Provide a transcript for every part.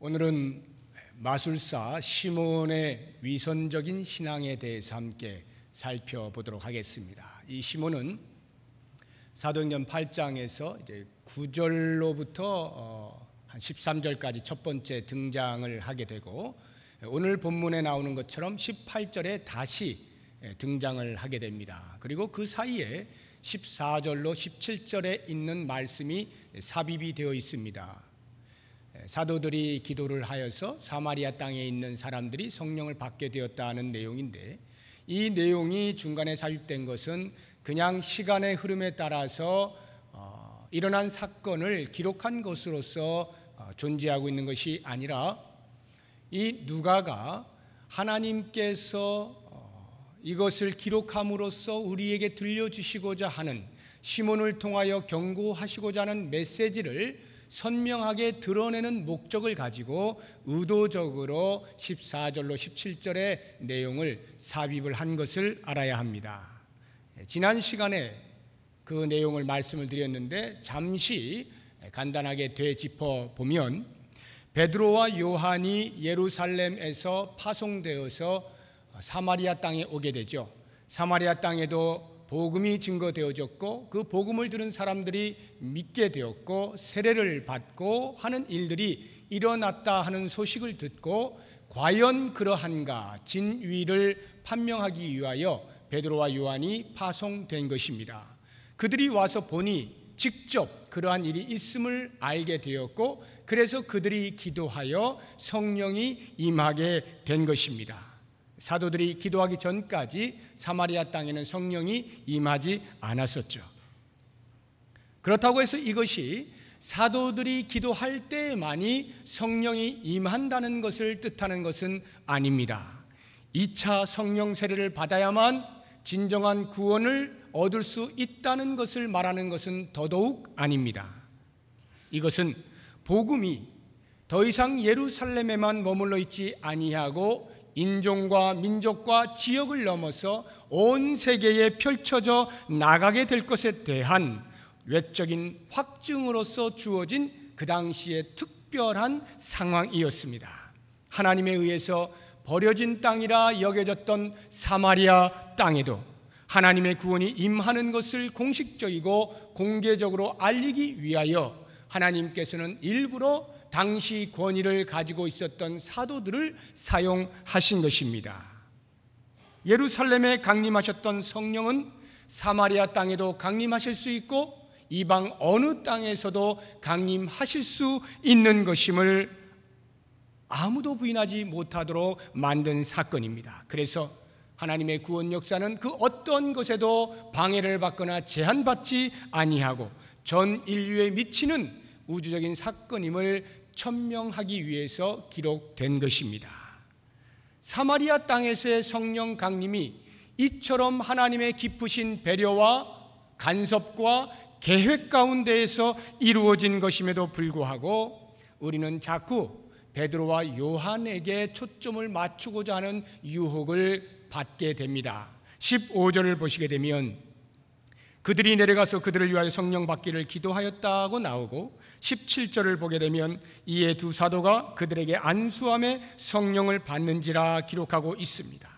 오늘은 마술사 시몬의 위선적인 신앙에 대해서 함께 살펴보도록 하겠습니다. 이 시몬은 사도행전 8장에서 이제 9절로부터 한 13절까지 첫 번째 등장을 하게 되고, 오늘 본문에 나오는 것처럼 18절에 다시 등장을 하게 됩니다. 그리고 그 사이에 14절로 17절에 있는 말씀이 삽입이 되어 있습니다. 사도들이 기도를 하여서 사마리아 땅에 있는 사람들이 성령을 받게 되었다는 내용인데, 이 내용이 중간에 삽입된 것은 그냥 시간의 흐름에 따라서 일어난 사건을 기록한 것으로서 존재하고 있는 것이 아니라, 이 누가가 하나님께서 이것을 기록함으로써 우리에게 들려주시고자 하는, 시몬을 통하여 경고하시고자 하는 메시지를 선명하게 드러내는 목적을 가지고 의도적으로 14절로 17절의 내용을 삽입을 한 것을 알아야 합니다. 지난 시간에 그 내용을 말씀을 드렸는데, 잠시 간단하게 되짚어 보면, 베드로와 요한이 예루살렘에서 파송되어서 사마리아 땅에 오게 되죠. 사마리아 땅에도 복음이 증거되어졌고, 그 복음을 들은 사람들이 믿게 되었고 세례를 받고 하는 일들이 일어났다 하는 소식을 듣고, 과연 그러한가 진위를 판명하기 위하여 베드로와 요한이 파송된 것입니다. 그들이 와서 보니 직접 그러한 일이 있음을 알게 되었고, 그래서 그들이 기도하여 성령이 임하게 된 것입니다. 사도들이 기도하기 전까지 사마리아 땅에는 성령이 임하지 않았었죠. 그렇다고 해서 이것이 사도들이 기도할 때만이 성령이 임한다는 것을 뜻하는 것은 아닙니다. 2차 성령 세례를 받아야만 진정한 구원을 얻을 수 있다는 것을 말하는 것은 더더욱 아닙니다. 이것은 복음이 더 이상 예루살렘에만 머물러 있지 아니하고 인종과 민족과 지역을 넘어서 온 세계에 펼쳐져 나가게 될 것에 대한 외적인 확증으로서 주어진 그 당시의 특별한 상황이었습니다. 하나님에 의해서 버려진 땅이라 여겨졌던 사마리아 땅에도 하나님의 구원이 임하는 것을 공식적이고 공개적으로 알리기 위하여 하나님께서는 일부러 당시 권위를 가지고 있었던 사도들을 사용하신 것입니다. 예루살렘에 강림하셨던 성령은 사마리아 땅에도 강림하실 수 있고 이방 어느 땅에서도 강림하실 수 있는 것임을 아무도 부인하지 못하도록 만든 사건입니다. 그래서 하나님의 구원 역사는 그 어떤 것에도 방해를 받거나 제한받지 아니하고 전 인류에 미치는 우주적인 사건임을 천명하기 위해서 기록된 것입니다. 사마리아 땅에서의 성령 강림이 이처럼 하나님의 깊으신 배려와 간섭과 계획 가운데에서 이루어진 것임에도 불구하고, 우리는 자꾸 베드로와 요한에게 초점을 맞추고자 하는 유혹을 받게 됩니다. 15절을 보시게 되면 그들이 내려가서 그들을 위하여 성령 받기를 기도하였다고 나오고, 17절을 보게 되면 이에 두 사도가 그들에게 안수함에 성령을 받는지라 기록하고 있습니다.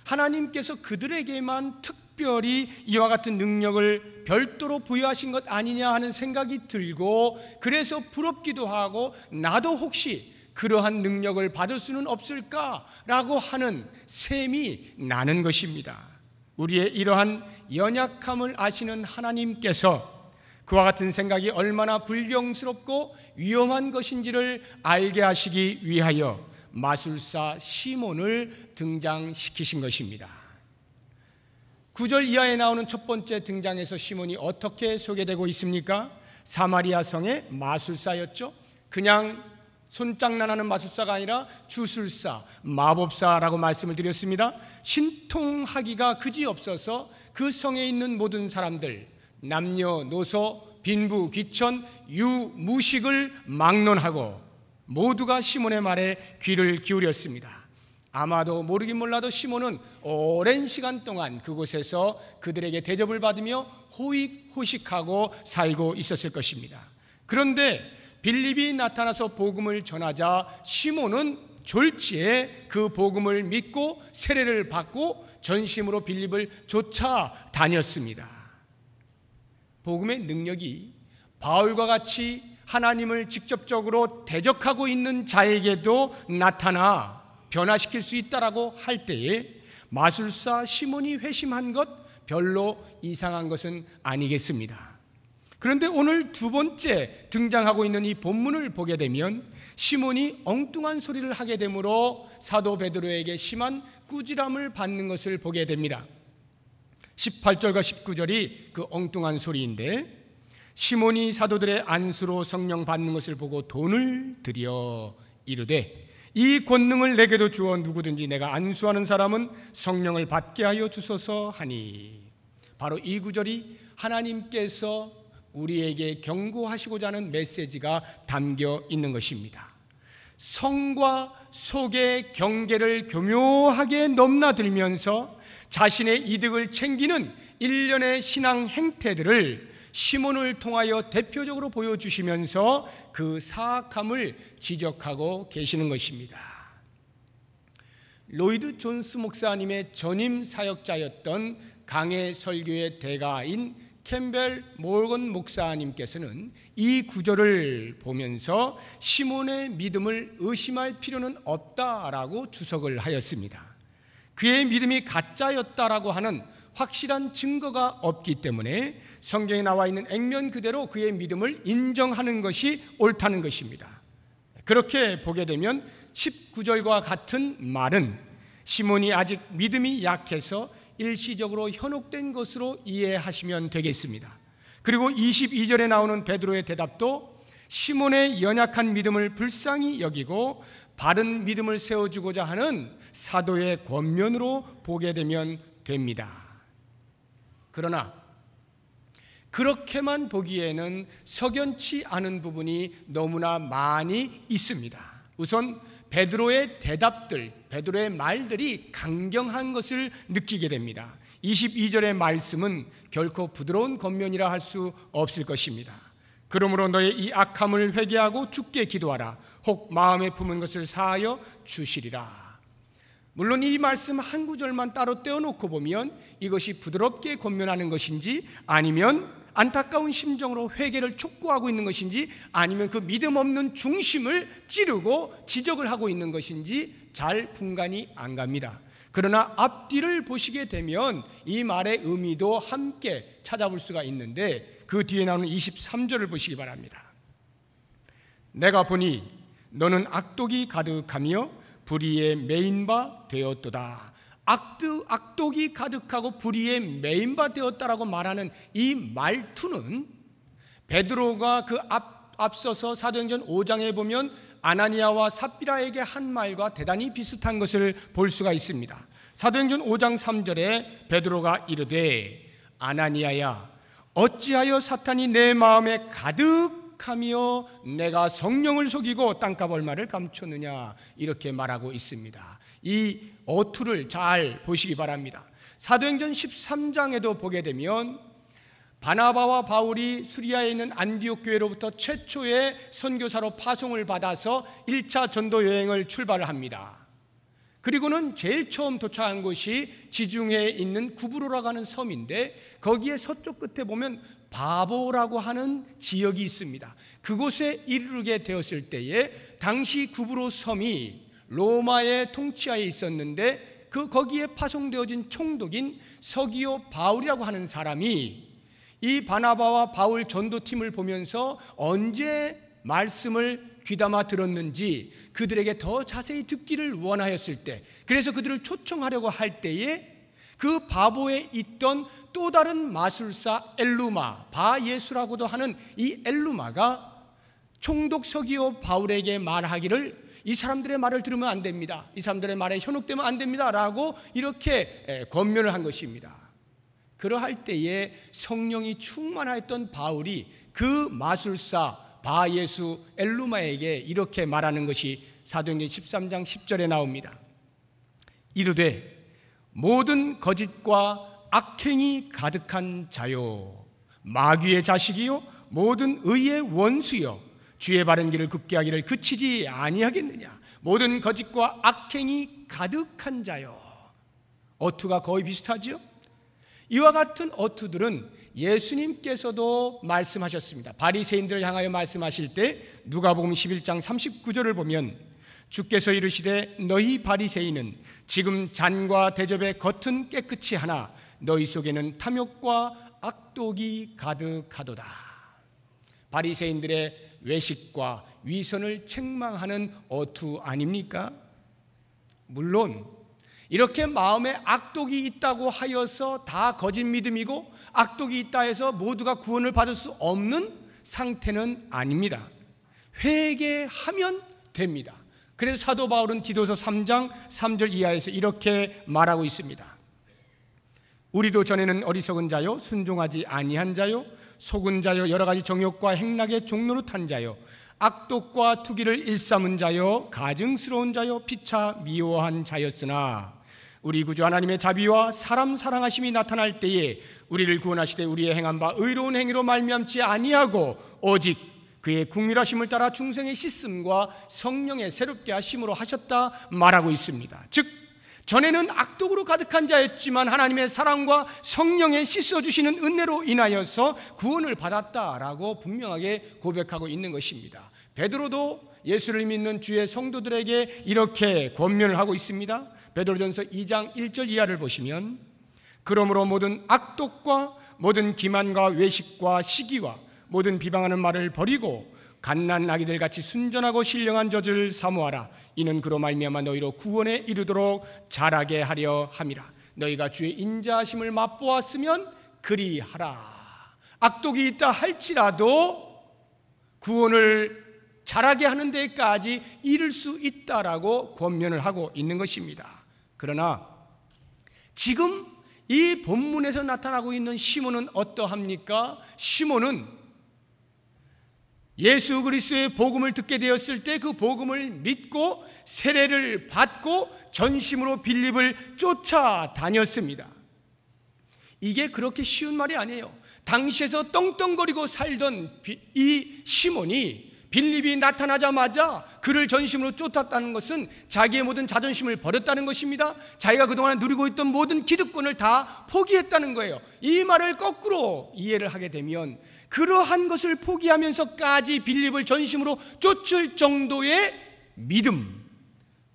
하나님께서 그들에게만 특별히 이와 같은 능력을 별도로 부여하신 것 아니냐 하는 생각이 들고, 그래서 부럽기도 하고 나도 혹시 그러한 능력을 받을 수는 없을까라고 하는 셈이 나는 것입니다. 우리의 이러한 연약함을 아시는 하나님께서 그와 같은 생각이 얼마나 불경스럽고 위험한 것인지를 알게 하시기 위하여 마술사 시몬을 등장시키신 것입니다. 9절 이하에 나오는 첫 번째 등장에서 시몬이 어떻게 소개되고 있습니까? 사마리아 성의 마술사였죠. 그냥 손장난하는 마술사가 아니라 주술사, 마법사라고 말씀을 드렸습니다. 신통하기가 그지없어서 그 성에 있는 모든 사람들, 남녀노소, 빈부, 귀천, 유무식을 막론하고 모두가 시몬의 말에 귀를 기울였습니다. 아마도 모르긴 몰라도 시몬은 오랜 시간 동안 그곳에서 그들에게 대접을 받으며 호의호식하고 살고 있었을 것입니다. 그런데 빌립이 나타나서 복음을 전하자 시몬은 졸지에 그 복음을 믿고 세례를 받고 전심으로 빌립을 쫓아다녔습니다. 복음의 능력이 바울과 같이 하나님을 직접적으로 대적하고 있는 자에게도 나타나 변화시킬 수 있다라고 할 때에 마술사 시몬이 회심한 것 별로 이상한 것은 아니겠습니다. 그런데 오늘 두 번째 등장하고 있는 이 본문을 보게 되면 시몬이 엉뚱한 소리를 하게 되므로 사도 베드로에게 심한 꾸지람을 받는 것을 보게 됩니다. 18절과 19절이 그 엉뚱한 소리인데, 시몬이 사도들의 안수로 성령 받는 것을 보고 돈을 들여 이르되 이 권능을 내게도 주어 누구든지 내가 안수하는 사람은 성령을 받게 하여 주소서 하니, 바로 이 구절이 하나님께서 우리에게 경고하시고자 하는 메시지가 담겨 있는 것입니다. 성과 속의 경계를 교묘하게 넘나들면서 자신의 이득을 챙기는 일련의 신앙 행태들을 시몬을 통하여 대표적으로 보여주시면서 그 사악함을 지적하고 계시는 것입니다. 로이드 존스 목사님의 전임 사역자였던 강해 설교의 대가인 캠벨 모건 목사님께서는 이 구절을 보면서 시몬의 믿음을 의심할 필요는 없다라고 주석을 하였습니다. 그의 믿음이 가짜였다라고 하는 확실한 증거가 없기 때문에 성경에 나와 있는 액면 그대로 그의 믿음을 인정하는 것이 옳다는 것입니다. 그렇게 보게 되면 19절과 같은 말은 시몬이 아직 믿음이 약해서 일시적으로 현혹된 것으로 이해하시면 되겠습니다. 그리고 22절에 나오는 베드로의 대답도 시몬의 연약한 믿음을 불쌍히 여기고 바른 믿음을 세워주고자 하는 사도의 권면으로 보게 되면 됩니다. 그러나 그렇게만 보기에는 석연치 않은 부분이 너무나 많이 있습니다. 우선 베드로의 대답들, 베드로의 말들이 강경한 것을 느끼게 됩니다. 22절의 말씀은 결코 부드러운 권면이라 할 수 없을 것입니다. 그러므로 너의 이 악함을 회개하고 주께 기도하라. 혹 마음에 품은 것을 사하여 주시리라. 물론 이 말씀 한 구절만 따로 떼어놓고 보면 이것이 부드럽게 권면하는 것인지, 아니면 안타까운 심정으로 회개를 촉구하고 있는 것인지, 아니면 그 믿음 없는 중심을 찌르고 지적을 하고 있는 것인지 잘 분간이 안 갑니다. 그러나 앞뒤를 보시게 되면 이 말의 의미도 함께 찾아볼 수가 있는데, 그 뒤에 나오는 23절을 보시기 바랍니다. 내가 보니 너는 악독이 가득하며 불의에 매인 바 되었도다. 악독이 가득하고 불의에 매인 바 되었다라고 말하는 이 말투는 베드로가 그 앞서서 사도행전 5장에 보면 아나니아와 삽비라에게 한 말과 대단히 비슷한 것을 볼 수가 있습니다. 사도행전 5장 3절에 베드로가 이르되 아나니아야 어찌하여 사탄이 내 마음에 가득하며 내가 성령을 속이고 땅값 얼마를 감췄느냐, 이렇게 말하고 있습니다. 이 어투를 잘 보시기 바랍니다. 사도행전 13장에도 보게 되면 바나바와 바울이 수리아에 있는 안디옥 교회로부터 최초의 선교사로 파송을 받아서 1차 전도 여행을 출발을 합니다. 그리고는 제일 처음 도착한 곳이 지중해에 있는 구브로라고 하는 섬인데, 거기에 서쪽 끝에 보면 바보라고 하는 지역이 있습니다. 그곳에 이르게 되었을 때에 당시 구브로 섬이 로마의 통치하에 있었는데, 거기에 파송되어진 총독인 서기오 바울이라고 하는 사람이 이 바나바와 바울 전도팀을 보면서 언제 말씀을 귀담아 들었는지 그들에게 더 자세히 듣기를 원하였을 때, 그래서 그들을 초청하려고 할 때에 그 바보에 있던 또 다른 마술사 엘루마, 바예수라고도 하는 이 엘루마가 총독 서기오 바울에게 말하기를 이 사람들의 말을 들으면 안 됩니다, 이 사람들의 말에 현혹되면 안 됩니다 라고 이렇게 권면을 한 것입니다. 그러할 때에 성령이 충만하였던 바울이 그 마술사 바예수 엘루마에게 이렇게 말하는 것이 사도행전 13장 10절에 나옵니다. 이르되 모든 거짓과 악행이 가득한 자요, 마귀의 자식이요 모든 의의 원수요, 주의 바른 길을 굽게 하기를 그치지 아니하겠느냐. 모든 거짓과 악행이 가득한 자요. 어투가 거의 비슷하죠? 이와 같은 어투들은 예수님께서도 말씀하셨습니다. 바리새인들을 향하여 말씀하실 때 누가복음 11장 39절을 보면 주께서 이르시되 너희 바리새인은 지금 잔과 대접의 겉은 깨끗이 하나 너희 속에는 탐욕과 악독이 가득하도다. 바리새인들의 외식과 위선을 책망하는 어투 아닙니까? 물론 이렇게 마음에 악독이 있다고 하여서 다 거짓 믿음이고 악독이 있다 해서 모두가 구원을 받을 수 없는 상태는 아닙니다. 회개하면 됩니다. 그래서 사도 바울은 디도서 3장 3절 이하에서 이렇게 말하고 있습니다. 우리도 전에는 어리석은 자요 순종하지 아니한 자요 속은 자요 여러 가지 정욕과 행락의 종로로 탄 자요 악독과 투기를 일삼은 자요 가증스러운 자요 피차 미워한 자였으나 우리 구주 하나님의 자비와 사람 사랑하심이 나타날 때에 우리를 구원하시되 우리의 행한 바 의로운 행위로 말미암지 아니하고 오직 그의 국률하심을 따라 중생의 씻음과 성령의 새롭게 하심으로 하셨다 말하고 있습니다. 즉 전에는 악독으로 가득한 자였지만 하나님의 사랑과 성령의 씻어주시는 은혜로 인하여서 구원을 받았다라고 분명하게 고백하고 있는 것입니다. 베드로도 예수를 믿는 주의 성도들에게 이렇게 권면을 하고 있습니다. 베드로전서 2장 1절 이하를 보시면 그러므로 모든 악독과 모든 기만과 외식과 시기와 모든 비방하는 말을 버리고 갓난아기들 같이 순전하고 신령한 젖을 사모하라. 이는 그로 말미암아 너희로 구원에 이르도록 자라게 하려 함이라. 너희가 주의 인자하심을 맛보았으면 그리하라. 악독이 있다 할지라도 구원을 자라게 하는 데까지 이를 수 있다라고 권면을 하고 있는 것입니다. 그러나 지금 이 본문에서 나타나고 있는 시몬은 어떠합니까? 시몬은 예수 그리스도의 복음을 듣게 되었을 때 그 복음을 믿고 세례를 받고 전심으로 빌립을 쫓아다녔습니다. 이게 그렇게 쉬운 말이 아니에요. 당시에서 떵떵거리고 살던 이 시몬이 빌립이 나타나자마자 그를 전심으로 쫓았다는 것은 자기의 모든 자존심을 버렸다는 것입니다. 자기가 그동안 누리고 있던 모든 기득권을 다 포기했다는 거예요. 이 말을 거꾸로 이해를 하게 되면 그러한 것을 포기하면서까지 빌립을 전심으로 쫓을 정도의 믿음,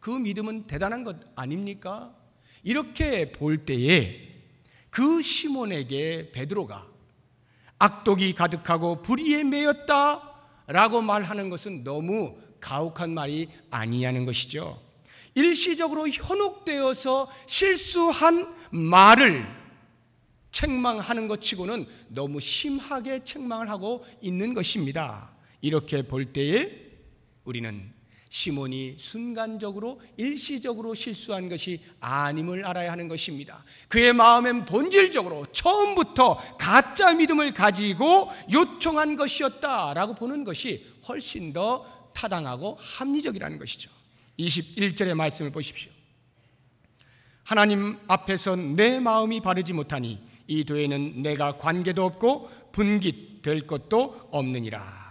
그 믿음은 대단한 것 아닙니까? 이렇게 볼 때에 그 시몬에게 베드로가 악독이 가득하고 불의에 매였다 라고 말하는 것은 너무 가혹한 말이 아니냐는 것이죠. 일시적으로 현혹되어서 실수한 말을 책망하는 것 치고는 너무 심하게 책망을 하고 있는 것입니다. 이렇게 볼 때에 우리는 시몬이 순간적으로 일시적으로 실수한 것이 아님을 알아야 하는 것입니다. 그의 마음엔 본질적으로 처음부터 가짜 믿음을 가지고 요청한 것이었다라고 보는 것이 훨씬 더 타당하고 합리적이라는 것이죠. 21절의 말씀을 보십시오. 하나님 앞에서 내 마음이 바르지 못하니 이 도에는 내가 관계도 없고 분깃될 것도 없느니라.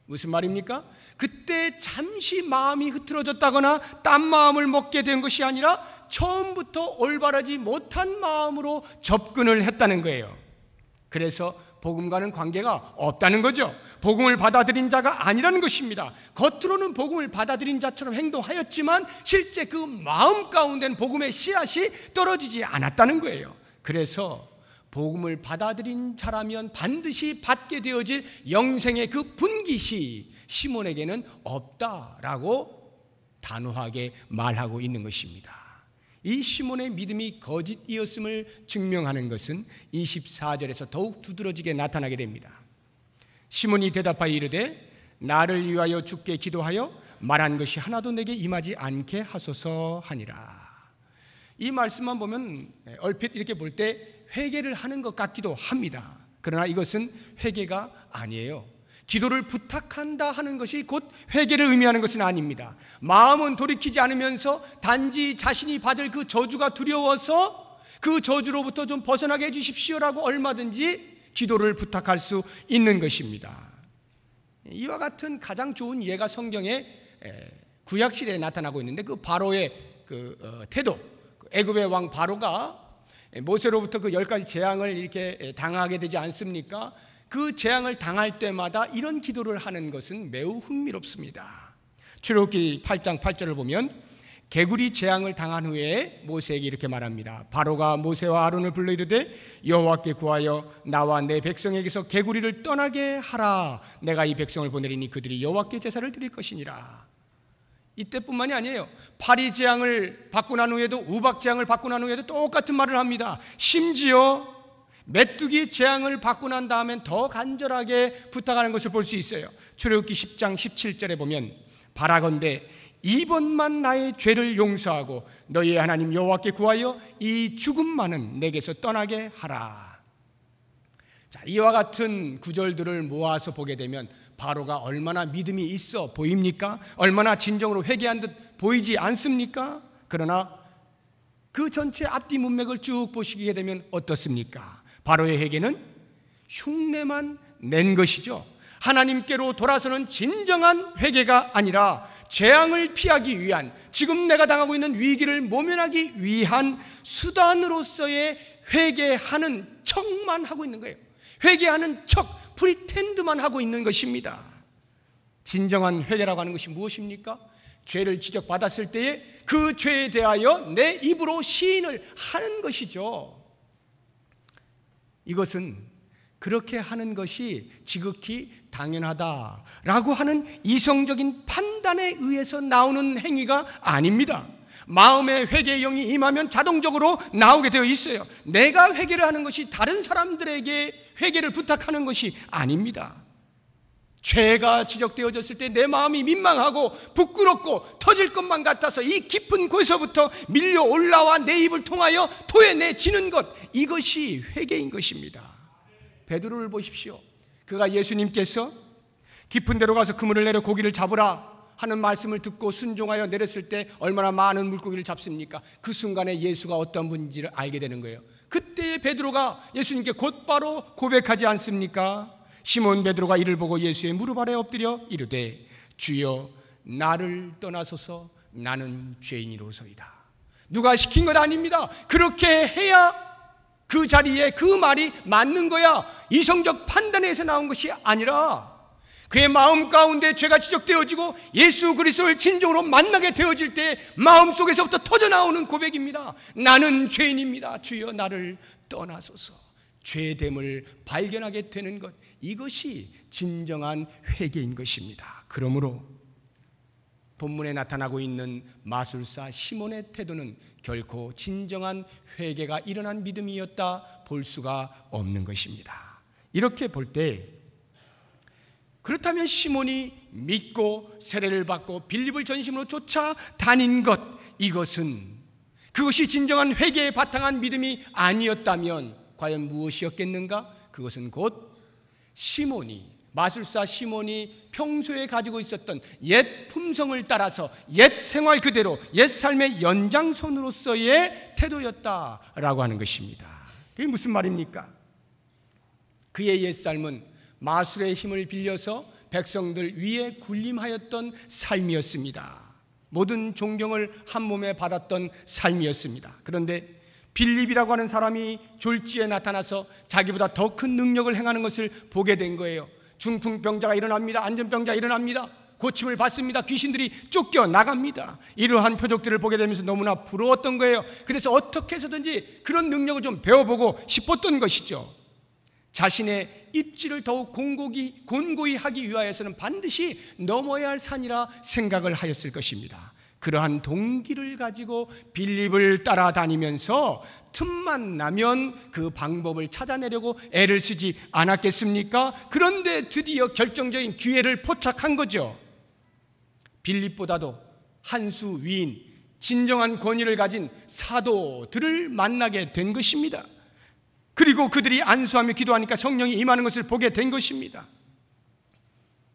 무슨 말입니까? 그때 잠시 마음이 흐트러졌다거나 딴 마음을 먹게 된 것이 아니라 처음부터 올바르지 못한 마음으로 접근을 했다는 거예요. 그래서 복음과는 관계가 없다는 거죠. 복음을 받아들인 자가 아니라는 것입니다. 겉으로는 복음을 받아들인 자처럼 행동하였지만 실제 그 마음 가운데는 복음의 씨앗이 떨어지지 않았다는 거예요. 그래서 복음을 받아들인 자라면 반드시 받게 되어질 영생의 그 분깃이 시몬에게는 없다라고 단호하게 말하고 있는 것입니다. 이 시몬의 믿음이 거짓이었음을 증명하는 것은 24절에서 더욱 두드러지게 나타나게 됩니다. 시몬이 대답하여 이르되 나를 위하여 주께 기도하여 말한 것이 하나도 내게 임하지 않게 하소서 하니라. 이 말씀만 보면 얼핏 이렇게 볼 때 회개를 하는 것 같기도 합니다. 그러나 이것은 회개가 아니에요. 기도를 부탁한다 하는 것이 곧 회개를 의미하는 것은 아닙니다. 마음은 돌이키지 않으면서 단지 자신이 받을 그 저주가 두려워서 그 저주로부터 좀 벗어나게 해주십시오라고 얼마든지 기도를 부탁할 수 있는 것입니다. 이와 같은 가장 좋은 예가 성경에 구약 시대에 나타나고 있는데, 그 바로의 태도, 애굽의 왕 바로가 모세로부터 그 10가지 재앙을 이렇게 당하게 되지 않습니까? 그 재앙을 당할 때마다 이런 기도를 하는 것은 매우 흥미롭습니다. 출애굽기 8장 8절을 보면 개구리 재앙을 당한 후에 모세에게 이렇게 말합니다. 바로가 모세와 아론을 불러 이르되 여호와께 구하여 나와 내 백성에게서 개구리를 떠나게 하라. 내가 이 백성을 보내리니 그들이 여호와께 제사를 드릴 것이니라. 이때뿐만이 아니에요. 파리 재앙을 받고 난 후에도, 우박 재앙을 받고 난 후에도 똑같은 말을 합니다. 심지어 메뚜기 재앙을 받고 난 다음엔 더 간절하게 부탁하는 것을 볼 수 있어요. 출애굽기 10장 17절에 보면 바라건대 이번만 나의 죄를 용서하고 너희의 하나님 여호와께 구하여 이 죽음만은 내게서 떠나게 하라. 자, 이와 같은 구절들을 모아서 보게 되면 바로가 얼마나 믿음이 있어 보입니까? 얼마나 진정으로 회개한 듯 보이지 않습니까? 그러나 그 전체 앞뒤 문맥을 쭉 보시게 되면 어떻습니까? 바로의 회개는 흉내만 낸 것이죠. 하나님께로 돌아서는 진정한 회개가 아니라 재앙을 피하기 위한, 지금 내가 당하고 있는 위기를 모면하기 위한 수단으로서의 회개하는 척만 하고 있는 거예요. 회개하는 척, 프리텐드만 하고 있는 것입니다. 진정한 회개라고 하는 것이 무엇입니까? 죄를 지적받았을 때에 그 죄에 대하여 내 입으로 시인을 하는 것이죠. 이것은 그렇게 하는 것이 지극히 당연하다라고 하는 이성적인 판단에 의해서 나오는 행위가 아닙니다. 마음의 회개의 영이 임하면 자동적으로 나오게 되어 있어요. 내가 회개를 하는 것이 다른 사람들에게 회개를 부탁하는 것이 아닙니다. 죄가 지적되어졌을 때 내 마음이 민망하고 부끄럽고 터질 것만 같아서 이 깊은 곳에서부터 밀려 올라와 내 입을 통하여 토해내지는 것, 이것이 회개인 것입니다. 베드로를 보십시오. 그가 예수님께서 깊은 데로 가서 그물을 내려 고기를 잡으라 하는 말씀을 듣고 순종하여 내렸을 때 얼마나 많은 물고기를 잡습니까? 그 순간에 예수가 어떤 분인지를 알게 되는 거예요. 그때 베드로가 예수님께 곧바로 고백하지 않습니까? 시몬 베드로가 이를 보고 예수의 무릎 아래 엎드려 이르되 주여 나를 떠나소서 나는 죄인이로소이다. 누가 시킨 것 아닙니다. 그렇게 해야 그 자리에 그 말이 맞는 거야. 이성적 판단에서 나온 것이 아니라 그의 마음 가운데 죄가 지적되어지고 예수 그리스도를 진정으로 만나게 되어질 때 마음속에서부터 터져나오는 고백입니다. 나는 죄인입니다. 주여 나를 떠나소서. 죄됨을 발견하게 되는 것, 이것이 진정한 회개인 것입니다. 그러므로 본문에 나타나고 있는 마술사 시몬의 태도는 결코 진정한 회개가 일어난 믿음이었다 볼 수가 없는 것입니다. 이렇게 볼 때 그렇다면 시몬이 믿고 세례를 받고 빌립을 전심으로 쫓아다닌 것, 그것이 진정한 회개에 바탕한 믿음이 아니었다면 과연 무엇이었겠는가? 그것은 곧 마술사 시몬이 평소에 가지고 있었던 옛 품성을 따라서 옛 생활 그대로 옛 삶의 연장선으로서의 태도였다라고 하는 것입니다. 그게 무슨 말입니까? 그의 옛 삶은 마술의 힘을 빌려서 백성들 위에 군림하였던 삶이었습니다. 모든 존경을 한 몸에 받았던 삶이었습니다. 그런데 빌립이라고 하는 사람이 졸지에 나타나서 자기보다 더 큰 능력을 행하는 것을 보게 된 거예요. 중풍병자가 일어납니다. 안전병자가 일어납니다. 고침을 받습니다. 귀신들이 쫓겨나갑니다. 이러한 표적들을 보게 되면서 너무나 부러웠던 거예요. 그래서 어떻게 해서든지 그런 능력을 좀 배워보고 싶었던 것이죠. 자신의 입지를 더욱 곤고히 하기 위하여서는 반드시 넘어야 할 산이라 생각을 하였을 것입니다. 그러한 동기를 가지고 빌립을 따라다니면서 틈만 나면 그 방법을 찾아내려고 애를 쓰지 않았겠습니까? 그런데 드디어 결정적인 기회를 포착한 거죠. 빌립보다도 한 수 위인 진정한 권위를 가진 사도들을 만나게 된 것입니다. 그리고 그들이 안수하며 기도하니까 성령이 임하는 것을 보게 된 것입니다.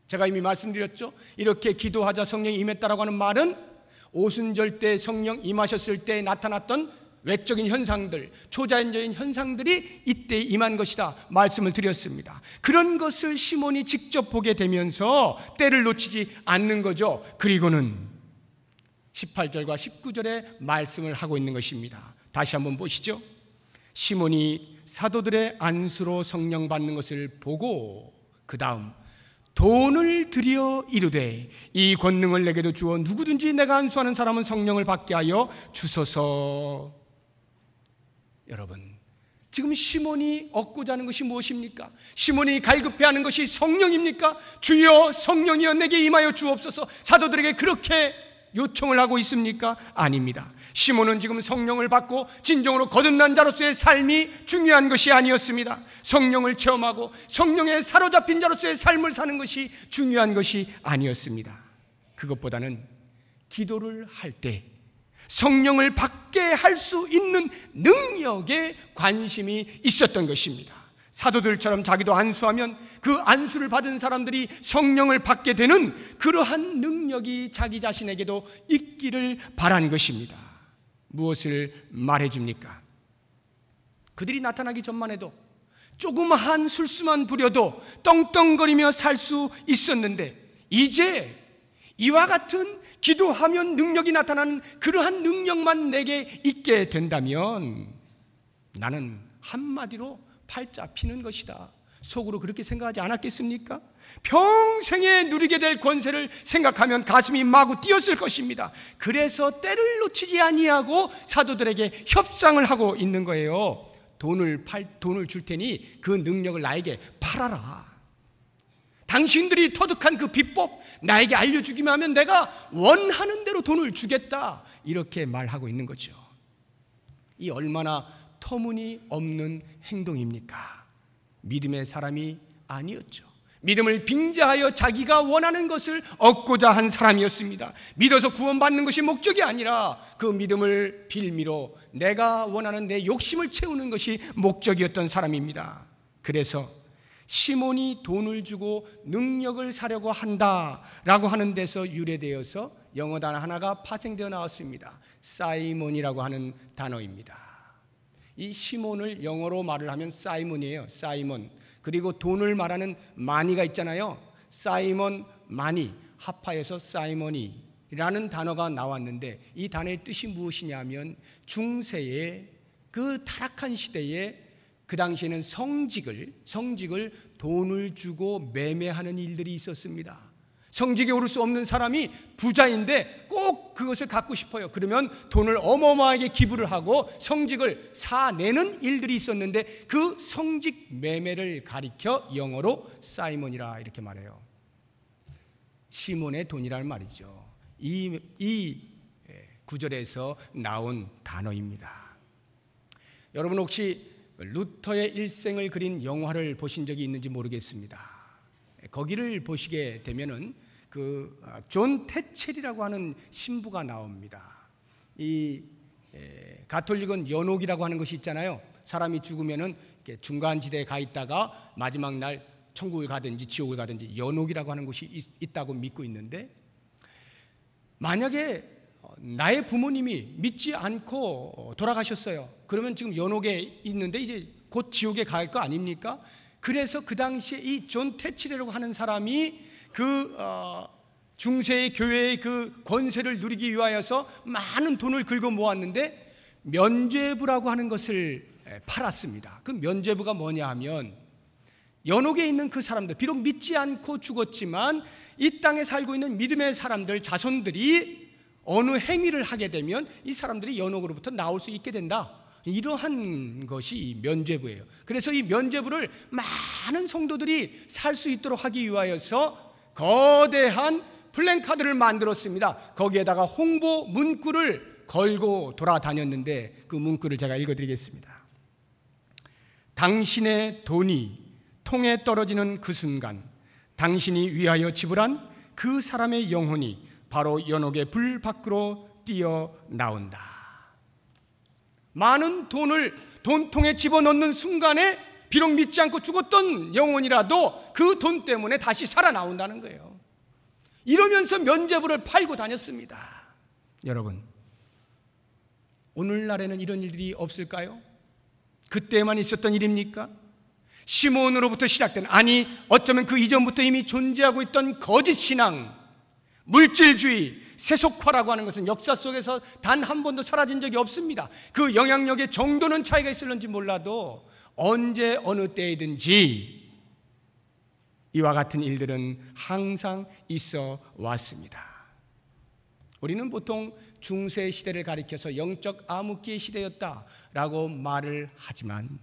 제가 이미 말씀드렸죠. 이렇게 기도하자 성령이 임했다라고 하는 말은 오순절 때 성령 임하셨을 때 나타났던 외적인 현상들, 초자연적인 현상들이 이때 임한 것이다 말씀을 드렸습니다. 그런 것을 시몬이 직접 보게 되면서 때를 놓치지 않는 거죠. 그리고는 18절과 19절의 말씀을 하고 있는 것입니다. 다시 한번 보시죠. 시몬이 사도들의 안수로 성령 받는 것을 보고 그 다음 돈을 들여 이르되 이 권능을 내게도 주어 누구든지 내가 안수하는 사람은 성령을 받게 하여 주소서. 여러분, 지금 시몬이 얻고자 하는 것이 무엇입니까? 시몬이 갈급해하는 것이 성령입니까? 주여 성령이여 내게 임하여 주옵소서. 사도들에게 그렇게 요청을 하고 있습니까? 아닙니다. 시몬은 지금 성령을 받고 진정으로 거듭난 자로서의 삶이 중요한 것이 아니었습니다. 성령을 체험하고 성령에 사로잡힌 자로서의 삶을 사는 것이 중요한 것이 아니었습니다. 그것보다는 기도를 할 때 성령을 받게 할 수 있는 능력에 관심이 있었던 것입니다. 사도들처럼 자기도 안수하면 그 안수를 받은 사람들이 성령을 받게 되는 그러한 능력이 자기 자신에게도 있기를 바란 것입니다. 무엇을 말해줍니까? 그들이 나타나기 전만 해도 조그마한 술수만 부려도 떵떵거리며 살 수 있었는데 이제 이와 같은 기도하면 능력이 나타나는 그러한 능력만 내게 있게 된다면 나는 한마디로 팔자 피는 것이다. 속으로 그렇게 생각하지 않았겠습니까? 평생에 누리게 될 권세를 생각하면 가슴이 마구 뛰었을 것입니다. 그래서 때를 놓치지 아니하고 사도들에게 협상을 하고 있는 거예요. 돈을 줄 테니 그 능력을 나에게 팔아라. 당신들이 터득한 그 비법 나에게 알려주기만 하면 내가 원하는 대로 돈을 주겠다. 이렇게 말하고 있는 거죠. 이 얼마나 터무니없는 행동입니까? 믿음의 사람이 아니었죠. 믿음을 빙자하여 자기가 원하는 것을 얻고자 한 사람이었습니다. 믿어서 구원받는 것이 목적이 아니라 그 믿음을 빌미로 내가 원하는 내 욕심을 채우는 것이 목적이었던 사람입니다. 그래서 시몬이 돈을 주고 능력을 사려고 한다라고 하는 데서 유래되어서 영어 단어 하나가 파생되어 나왔습니다. 사이몬이라고 하는 단어입니다. 이 시몬을 영어로 말을 하면 사이몬이에요. 사이몬. 그리고 돈을 말하는 마니가 있잖아요. 사이몬 마니 합하여서 사이머니라는 단어가 나왔는데 이 단어의 뜻이 무엇이냐면 중세의 그 타락한 시대에 그 당시에는 성직을 돈을 주고 매매하는 일들이 있었습니다. 성직에 오를 수 없는 사람이 부자인데 꼭 그것을 갖고 싶어요. 그러면 돈을 어마어마하게 기부를 하고 성직을 사내는 일들이 있었는데 그 성직 매매를 가리켜 영어로 사이몬이라 이렇게 말해요. 시몬의 돈이라는 말이죠. 이 구절에서 나온 단어입니다. 여러분 혹시 루터의 일생을 그린 영화를 보신 적이 있는지 모르겠습니다. 거기를 보시게 되면은 그 존 태첼이라고 하는 신부가 나옵니다. 이 가톨릭은 연옥이라고 하는 것이 있잖아요. 사람이 죽으면은 이렇게 중간지대에 가 있다가 마지막 날 천국을 가든지 지옥을 가든지 연옥이라고 하는 곳이 있다고 믿고 있는데, 만약에 나의 부모님이 믿지 않고 돌아가셨어요. 그러면 지금 연옥에 있는데 이제 곧 지옥에 갈 거 아닙니까? 그래서 그 당시에 이 존 태칠이라고 하는 사람이 그 중세의 교회의 그 권세를 누리기 위하여서 많은 돈을 긁어 모았는데 면죄부라고 하는 것을 팔았습니다. 그 면죄부가 뭐냐 하면 연옥에 있는 그 사람들, 비록 믿지 않고 죽었지만 이 땅에 살고 있는 믿음의 사람들, 자손들이 어느 행위를 하게 되면 이 사람들이 연옥으로부터 나올 수 있게 된다. 이러한 것이 면죄부예요. 그래서 이 면죄부를 많은 성도들이 살 수 있도록 하기 위하여서 거대한 플랜카드를 만들었습니다. 거기에다가 홍보 문구를 걸고 돌아다녔는데 그 문구를 제가 읽어드리겠습니다. 당신의 돈이 통에 떨어지는 그 순간 당신이 위하여 지불한 그 사람의 영혼이 바로 연옥의 불 밖으로 뛰어나온다. 많은 돈을 돈통에 집어넣는 순간에 비록 믿지 않고 죽었던 영혼이라도 그 돈 때문에 다시 살아나온다는 거예요. 이러면서 면죄부를 팔고 다녔습니다. 여러분, 오늘날에는 이런 일들이 없을까요? 그때만 있었던 일입니까? 시몬으로부터 시작된, 아니 어쩌면 그 이전부터 이미 존재하고 있던 거짓 신앙, 물질주의, 세속화라고 하는 것은 역사 속에서 단 한 번도 사라진 적이 없습니다. 그 영향력의 정도는 차이가 있을는지 몰라도 언제 어느 때이든지 이와 같은 일들은 항상 있어 왔습니다. 우리는 보통 중세 시대를 가리켜서 영적 암흑기의 시대였다라고 말을 하지만,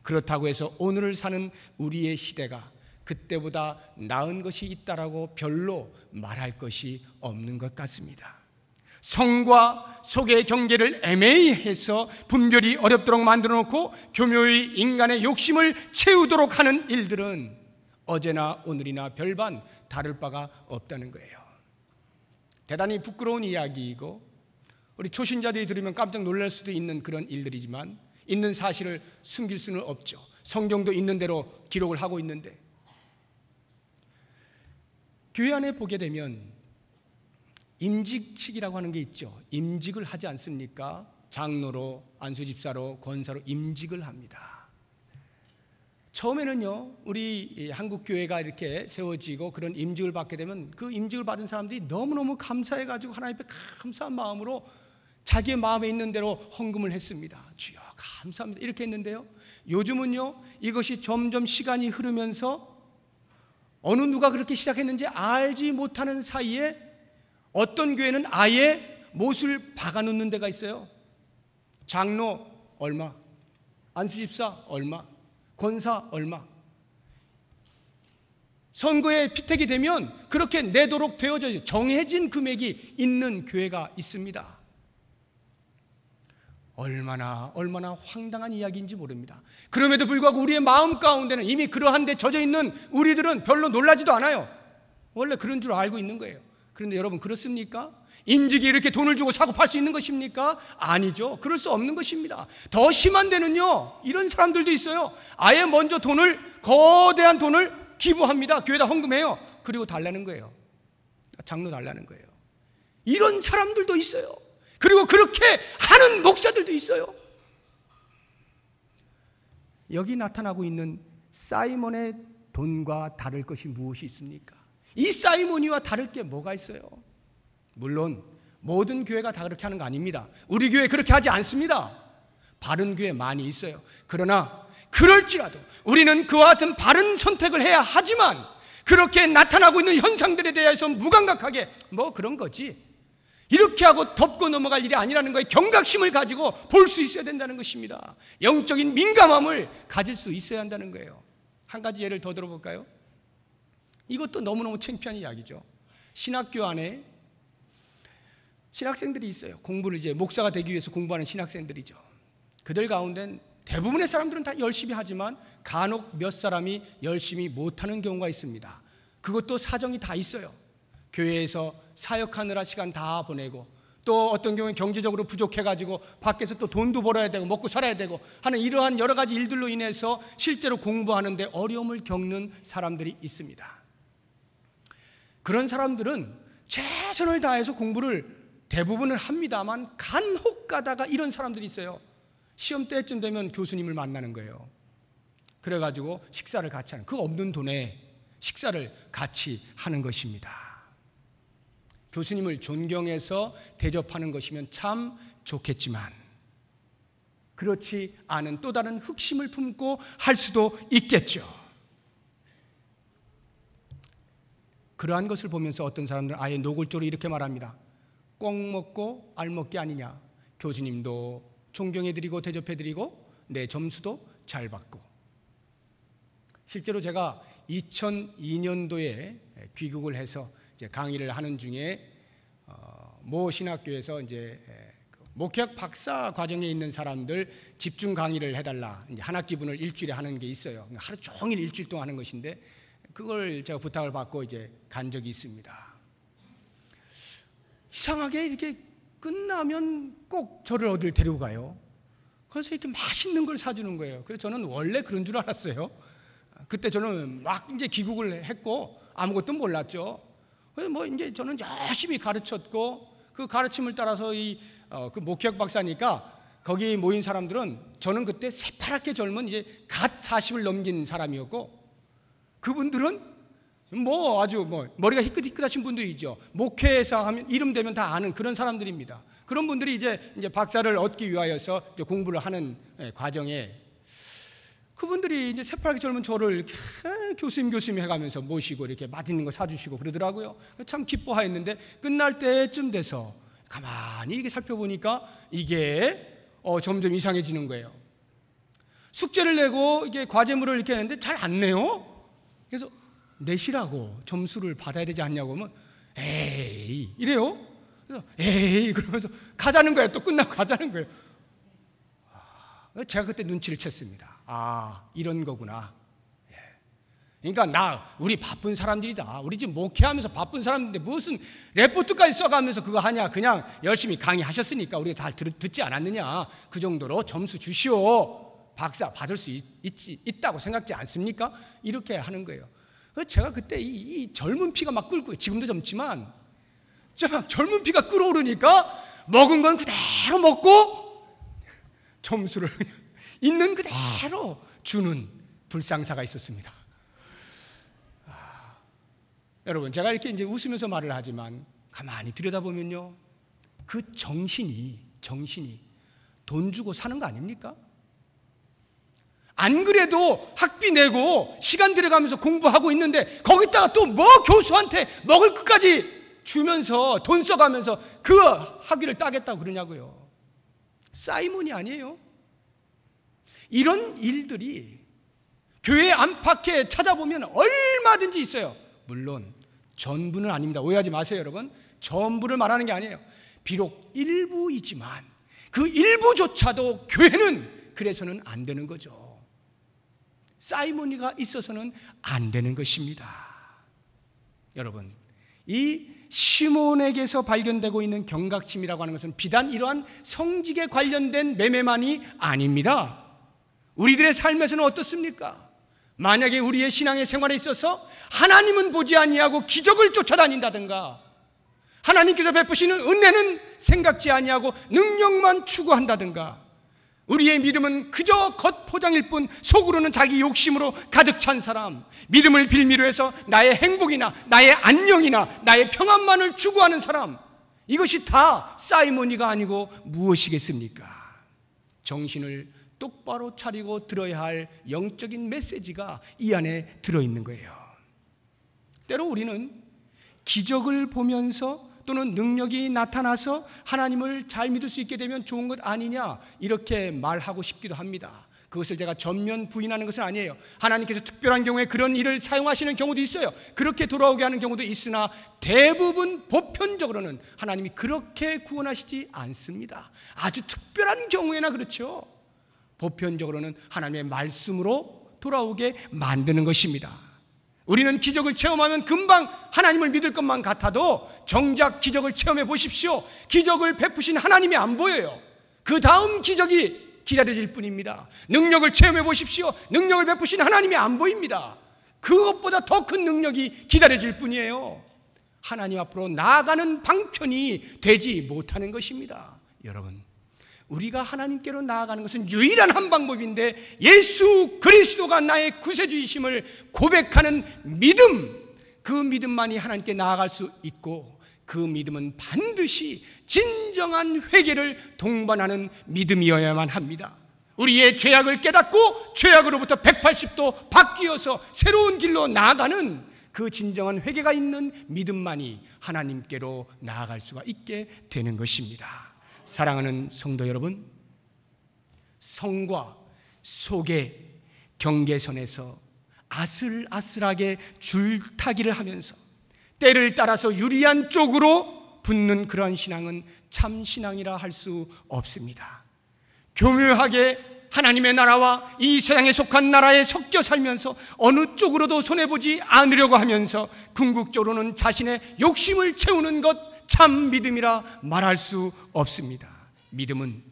그렇다고 해서 오늘을 사는 우리의 시대가 그때보다 나은 것이 있다라고 별로 말할 것이 없는 것 같습니다. 성과 속의 경계를 애매히 해서 분별이 어렵도록 만들어 놓고 교묘히 인간의 욕심을 채우도록 하는 일들은 어제나 오늘이나 별반 다를 바가 없다는 거예요. 대단히 부끄러운 이야기이고 우리 초신자들이 들으면 깜짝 놀랄 수도 있는 그런 일들이지만, 있는 사실을 숨길 수는 없죠. 성경도 있는 대로 기록을 하고 있는데, 교회 안에 보게 되면 임직식이라고 하는 게 있죠. 임직을 하지 않습니까? 장로로, 안수집사로, 권사로 임직을 합니다. 처음에는요, 우리 한국교회가 이렇게 세워지고 그런 임직을 받게 되면 그 임직을 받은 사람들이 너무너무 감사해가지고 하나님 앞에 감사한 마음으로 자기의 마음에 있는 대로 헌금을 했습니다. 주여 감사합니다 이렇게 했는데요, 요즘은요 이것이 점점 시간이 흐르면서 어느 누가 그렇게 시작했는지 알지 못하는 사이에 어떤 교회는 아예 못을 박아놓는 데가 있어요. 장로 얼마, 안수집사 얼마, 권사 얼마. 선거에 피택이 되면 그렇게 내도록 되어져 정해진 금액이 있는 교회가 있습니다. 얼마나 황당한 이야기인지 모릅니다. 그럼에도 불구하고 우리의 마음 가운데는 이미 그러한 데 젖어 있는 우리들은 별로 놀라지도 않아요. 원래 그런 줄 알고 있는 거예요. 그런데 여러분 그렇습니까? 임직이 이렇게 돈을 주고 사고 팔 수 있는 것입니까? 아니죠. 그럴 수 없는 것입니다. 더 심한 데는요, 이런 사람들도 있어요. 아예 먼저 거대한 돈을 기부합니다. 교회에다 헌금해요. 그리고 달라는 거예요. 장로 달라는 거예요. 이런 사람들도 있어요. 그리고 그렇게 하는 목사들도 있어요. 여기 나타나고 있는 사이몬의 돈과 다를 것이 무엇이 있습니까? 이 사이몬이와 다를 게 뭐가 있어요? 물론 모든 교회가 다 그렇게 하는 거 아닙니다. 우리 교회 그렇게 하지 않습니다. 바른 교회 많이 있어요. 그러나 그럴지라도 우리는 그와 같은 바른 선택을 해야 하지만, 그렇게 나타나고 있는 현상들에 대해서 무감각하게 뭐 그런 거지, 이렇게 하고 덮고 넘어갈 일이 아니라는 거에 경각심을 가지고 볼 수 있어야 된다는 것입니다. 영적인 민감함을 가질 수 있어야 한다는 거예요. 한 가지 예를 더 들어볼까요? 이것도 너무너무 창피한 이야기죠. 신학교 안에 신학생들이 있어요. 공부를 이제 목사가 되기 위해서 공부하는 신학생들이죠. 그들 가운데 대부분의 사람들은 다 열심히 하지만 간혹 몇 사람이 열심히 못하는 경우가 있습니다. 그것도 사정이 다 있어요. 교회에서 사역하느라 시간 다 보내고, 또 어떤 경우는 경제적으로 부족해가지고 밖에서 또 돈도 벌어야 되고 먹고 살아야 되고 하는 이러한 여러 가지 일들로 인해서 실제로 공부하는데 어려움을 겪는 사람들이 있습니다. 그런 사람들은 최선을 다해서 공부를 대부분을 합니다만 간혹 가다가 이런 사람들이 있어요. 시험 때쯤 되면 교수님을 만나는 거예요. 그래가지고 식사를 같이 하는, 그 없는 돈에 식사를 같이 하는 것입니다. 교수님을 존경해서 대접하는 것이면 참 좋겠지만, 그렇지 않은 또 다른 흑심을 품고 할 수도 있겠죠. 그러한 것을 보면서 어떤 사람들은 아예 노골적으로 이렇게 말합니다. 꼭 먹고 알 먹기 아니냐. 교수님도 존경해드리고 대접해드리고 내 점수도 잘 받고. 실제로 제가 2002년도에 귀국을 해서 이제 강의를 하는 중에 모 신학교에서 이제 목회학 박사 과정에 있는 사람들 집중 강의를 해달라, 이제 한 학기분을 일주일에 하는 게 있어요. 하루 종일 일주일 동안 하는 것인데, 그걸 제가 부탁을 받고 이제 간 적이 있습니다. 이상하게 이렇게 끝나면 꼭 저를 어딜 데리고 가요. 그래서 이렇게 맛있는 걸 사주는 거예요. 그래서 저는 원래 그런 줄 알았어요. 그때 저는 막 이제 귀국을 했고 아무것도 몰랐죠. 그래서 뭐 이제 저는 열심히 가르쳤고, 그 가르침을 따라서 이 그 목회학 박사니까 거기 모인 사람들은 저는 그때 새파랗게 젊은 이제 갓 40을 넘긴 사람이었고 그분들은 뭐 아주 머리가 희끗희끗하신 분들이죠. 목회에서 하면 이름 되면 다 아는 그런 사람들입니다. 그런 분들이 이제 박사를 얻기 위하여서 이제 공부를 하는 과정에 그분들이 이제 새파랗게 젊은 저를 이렇게 교수님 해가면서 모시고 이렇게 맛있는 거 사주시고 그러더라고요. 참 기뻐하였는데 끝날 때쯤 돼서 가만히 이렇게 살펴보니까 이게 점점 이상해지는 거예요. 숙제를 내고 이게 과제물을 이렇게 했는데 잘 안 내요. 그래서 내시라고 점수를 받아야 되지 않냐고 하면 에이 이래요. 그래서 에이 그러면서 가자는 거예요. 또 끝나고 가자는 거예요. 제가 그때 눈치를 챘습니다. 아 이런 거구나. 그러니까 우리 바쁜 사람들이다. 우리 지금 목회하면서 바쁜 사람인데 무슨 레포트까지 써가면서 그거 하냐. 그냥 열심히 강의하셨으니까 우리가 다 듣지 않았느냐. 그 정도로 점수 주시오. 박사 받을 수 있다고 생각지 않습니까? 이렇게 하는 거예요. 제가 그때 이 젊은 피가 막 끓고 지금도 젊지만 젊은 피가 끓어오르니까 먹은 건 그대로 먹고 점수를 있는 그대로 주는 불상사가 있었습니다. 여러분 제가 이렇게 이제 웃으면서 말을 하지만 가만히 들여다보면요 그 정신이 돈 주고 사는 거 아닙니까? 안 그래도 학비 내고 시간 들여가면서 공부하고 있는데 거기다가 또 뭐 교수한테 먹을 것까지 주면서 돈 써가면서 그 학위를 따겠다고 그러냐고요. 사이몬이 아니에요. 이런 일들이 교회 안팎에 찾아보면 얼마든지 있어요. 물론 전부는 아닙니다. 오해하지 마세요 여러분. 전부를 말하는 게 아니에요. 비록 일부이지만 그 일부조차도 교회는 그래서는 안 되는 거죠. 사이몬이가 있어서는 안 되는 것입니다. 여러분 이 시몬에게서 발견되고 있는 경각심이라고 하는 것은 비단 이러한 성직에 관련된 매매만이 아닙니다. 우리들의 삶에서는 어떻습니까? 만약에 우리의 신앙의 생활에 있어서 하나님은 보지 아니하고 기적을 쫓아다닌다든가 하나님께서 베푸시는 은혜는 생각지 아니하고 능력만 추구한다든가 우리의 믿음은 그저 겉포장일 뿐 속으로는 자기 욕심으로 가득 찬 사람, 믿음을 빌미로 해서 나의 행복이나 나의 안녕이나 나의 평안만을 추구하는 사람, 이것이 다 사이몬이가 아니고 무엇이겠습니까? 정신을 똑바로 차리고 들어야 할 영적인 메시지가 이 안에 들어있는 거예요. 때로 우리는 기적을 보면서 또는 능력이 나타나서 하나님을 잘 믿을 수 있게 되면 좋은 것 아니냐 이렇게 말하고 싶기도 합니다. 그것을 제가 전면 부인하는 것은 아니에요. 하나님께서 특별한 경우에 그런 일을 사용하시는 경우도 있어요. 그렇게 돌아오게 하는 경우도 있으나 대부분 보편적으로는 하나님이 그렇게 구원하시지 않습니다. 아주 특별한 경우에나 그렇죠. 보편적으로는 하나님의 말씀으로 돌아오게 만드는 것입니다. 우리는 기적을 체험하면 금방 하나님을 믿을 것만 같아도 정작 기적을 체험해 보십시오. 기적을 베푸신 하나님이 안 보여요. 그 다음 기적이 기다려질 뿐입니다. 능력을 체험해 보십시오. 능력을 베푸신 하나님이 안 보입니다. 그것보다 더 큰 능력이 기다려질 뿐이에요. 하나님 앞으로 나아가는 방편이 되지 못하는 것입니다. 여러분 우리가 하나님께로 나아가는 것은 유일한 한 방법인데 예수 그리스도가 나의 구세주이심을 고백하는 믿음, 그 믿음만이 하나님께 나아갈 수 있고 그 믿음은 반드시 진정한 회개를 동반하는 믿음이어야만 합니다. 우리의 죄악을 깨닫고 죄악으로부터 180도 바뀌어서 새로운 길로 나아가는 그 진정한 회개가 있는 믿음만이 하나님께로 나아갈 수가 있게 되는 것입니다. 사랑하는 성도 여러분, 성과 속의 경계선에서 아슬아슬하게 줄타기를 하면서 때를 따라서 유리한 쪽으로 붙는 그러한 신앙은 참 신앙이라 할 수 없습니다. 교묘하게 하나님의 나라와 이 세상에 속한 나라에 섞여 살면서 어느 쪽으로도 손해보지 않으려고 하면서 궁극적으로는 자신의 욕심을 채우는 것 참 믿음이라 말할 수 없습니다. 믿음은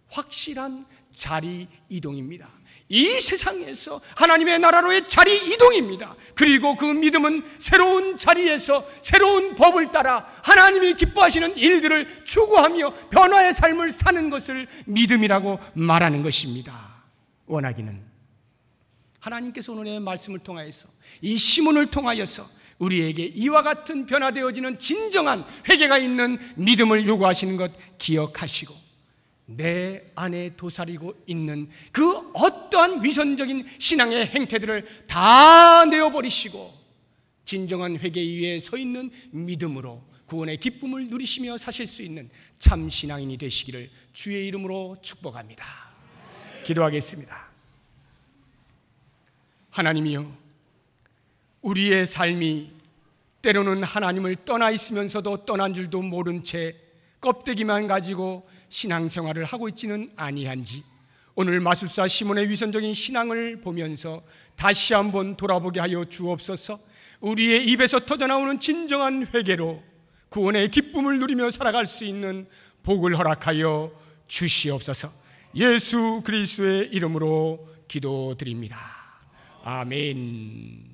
확실한 자리 이동입니다. 이 세상에서 하나님의 나라로의 자리 이동입니다. 그리고 그 믿음은 새로운 자리에서 새로운 법을 따라 하나님이 기뻐하시는 일들을 추구하며 변화의 삶을 사는 것을 믿음이라고 말하는 것입니다. 원하기는 하나님께서 오늘의 말씀을 통하여서 이 시문을 통하여서 우리에게 이와 같은 변화되어지는 진정한 회개가 있는 믿음을 요구하시는 것 기억하시고, 내 안에 도사리고 있는 그 어떠한 위선적인 신앙의 행태들을 다 내어버리시고 진정한 회개 위에 서 있는 믿음으로 구원의 기쁨을 누리시며 사실 수 있는 참 신앙인이 되시기를 주의 이름으로 축복합니다. 기도하겠습니다. 하나님이여, 우리의 삶이 때로는 하나님을 떠나 있으면서도 떠난 줄도 모른 채 껍데기만 가지고 신앙생활을 하고 있지는 아니한지 오늘 마술사 시몬의 위선적인 신앙을 보면서 다시 한번 돌아보게 하여 주옵소서. 우리의 입에서 터져나오는 진정한 회개로 구원의 기쁨을 누리며 살아갈 수 있는 복을 허락하여 주시옵소서. 예수 그리스도의 이름으로 기도드립니다. 아멘.